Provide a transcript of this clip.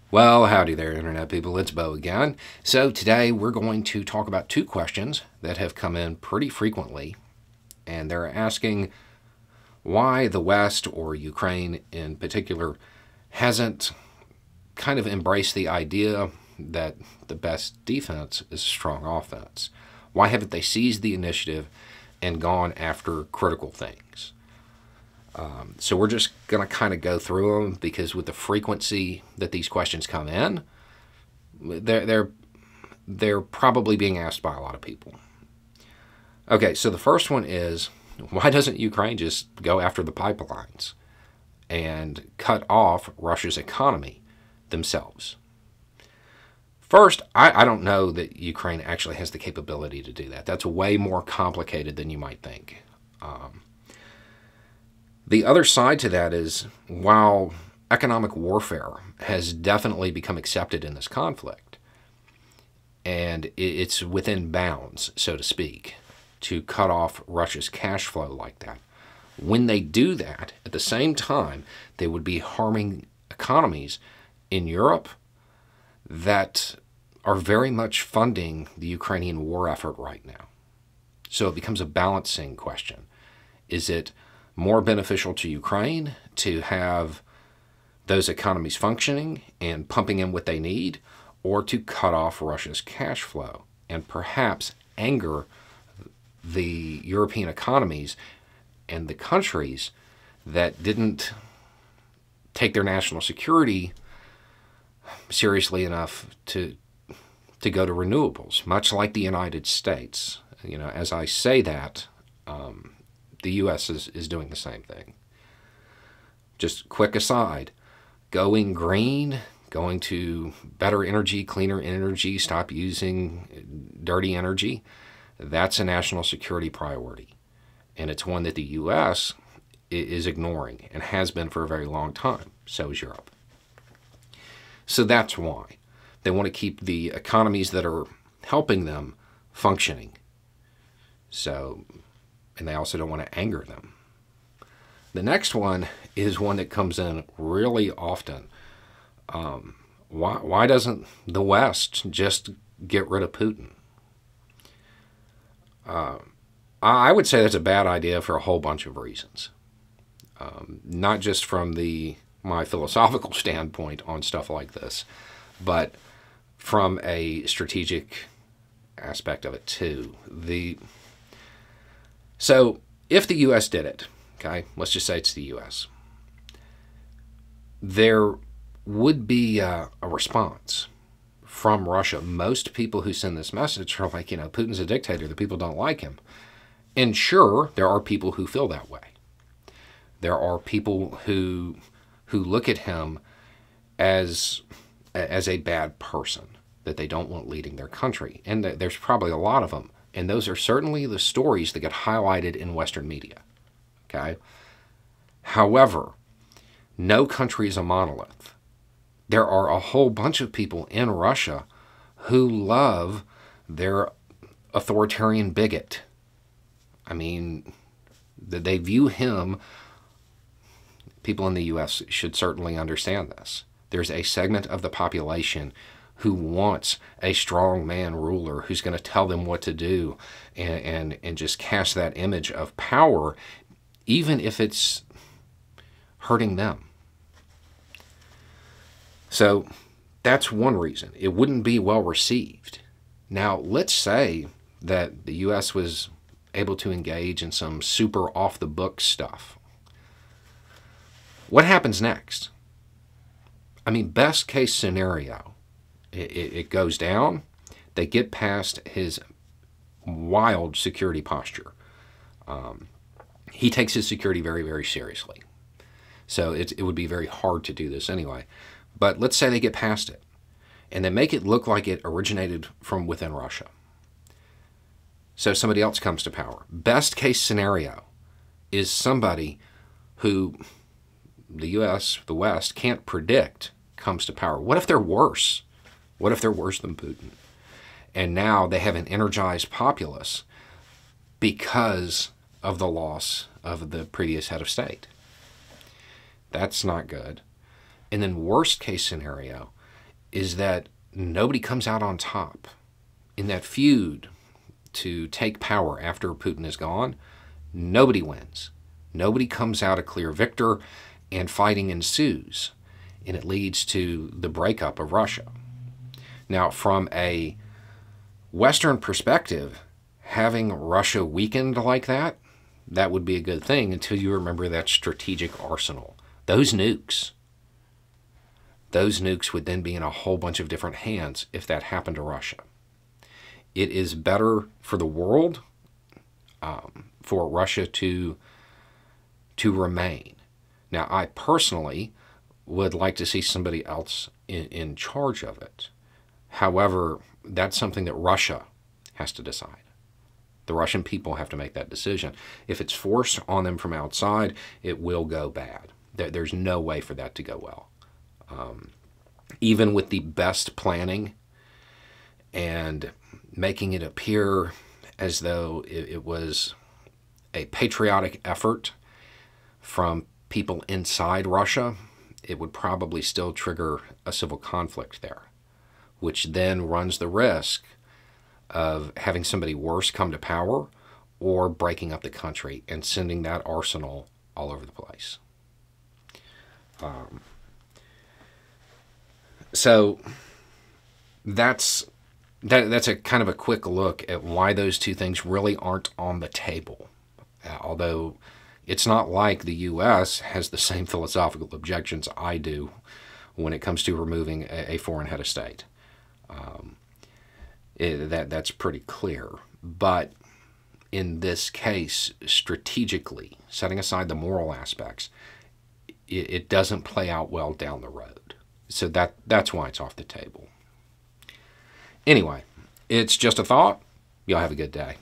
Well, howdy there, Internet people. It's Bo again. So today we're going to talk about two questions that have come in pretty frequently, and they're asking why the West, or Ukraine in particular, hasn't kind of embraced the idea that the best defense is strong offense. Why haven't they seized the initiative and gone after critical things? So we're just going to kind of go through them because with the frequency that these questions come in, they're probably being asked by a lot of people. Okay, so the first one is, why doesn't Ukraine just go after the pipelines and cut off Russia's economy themselves? First, I don't know that Ukraine actually has the capability to do that. That's way more complicated than you might think. The other side to that is, while economic warfare has definitely become accepted in this conflict, and it's within bounds, so to speak, to cut off Russia's cash flow like that, when they do that, at the same time, they would be harming economies in Europe that are very much funding the Ukrainian war effort right now. So it becomes a balancing question. Is it more beneficial to Ukraine to have those economies functioning and pumping in what they need, or to cut off Russia's cash flow and perhaps anger the European economies and the countries that didn't take their national security seriously enough to go to renewables, much like the United States. You know, as I say that, the U.S. is doing the same thing. Just quick aside, going green, going to better energy, cleaner energy, stop using dirty energy, that's a national security priority. And it's one that the U.S. is ignoring and has been for a very long time. So is Europe. So that's why. They want to keep the economies that are helping them functioning. So, and they also don't want to anger them. The next one is one that comes in really often. Why doesn't the West just get rid of Putin? I would say that's a bad idea for a whole bunch of reasons. Not just from my philosophical standpoint on stuff like this, but from a strategic aspect of it too. So if the U.S. did it, okay, let's just say it's the U.S., there would be a response from Russia. Most people who send this message are like, Putin's a dictator, the people don't like him. And sure, there are people who feel that way. There are people who look at him as a bad person that they don't want leading their country. And there's probably a lot of them. And those are certainly the stories that get highlighted in Western media. Okay? However, no country is a monolith. There are a whole bunch of people in Russia who love their authoritarian bigot. I mean, they view him. People in the U.S. should certainly understand this. There's a segment of the population who wants a strong man ruler who's going to tell them what to do and just cast that image of power, even if it's hurting them. So that's one reason. It wouldn't be well received. Now, let's say that the U.S. was able to engage in some super off-the-book stuff. What happens next? I mean, best case scenario, it goes down. They get past his wild security posture. He takes his security very, very seriously. So it would be very hard to do this anyway. But let's say they get past it, and they make it look like it originated from within Russia. So somebody else comes to power. Best case scenario is somebody who the U.S., the West, can't predict comes to power. What if they're worse? What if they're worse than Putin? And now they have an energized populace because of the loss of the previous head of state. That's not good. And then worst case scenario is that nobody comes out on top. In that feud to take power after Putin is gone, nobody wins. Nobody comes out a clear victor, and fighting ensues, and it leads to the breakup of Russia. Now, from a Western perspective, having Russia weakened like that, that would be a good thing until you remember that strategic arsenal. Those nukes would then be in a whole bunch of different hands if that happened to Russia. It is better for the world for Russia to remain. Now, I personally would like to see somebody else in charge of it. However, that's something that Russia has to decide. The Russian people have to make that decision. If it's forced on them from outside, it will go bad. There's no way for that to go well. Even with the best planning and making it appear as though it was a patriotic effort from people inside Russia, it would probably still trigger a civil conflict there, which then runs the risk of having somebody worse come to power or breaking up the country and sending that arsenal all over the place. So that's a kind of a quick look at why those two things really aren't on the table. Although it's not like the U.S. has the same philosophical objections I do when it comes to removing a foreign head of state. That's pretty clear. But in this case, strategically, setting aside the moral aspects, it doesn't play out well down the road. So that's why it's off the table. Anyway, it's just a thought. Y'all have a good day.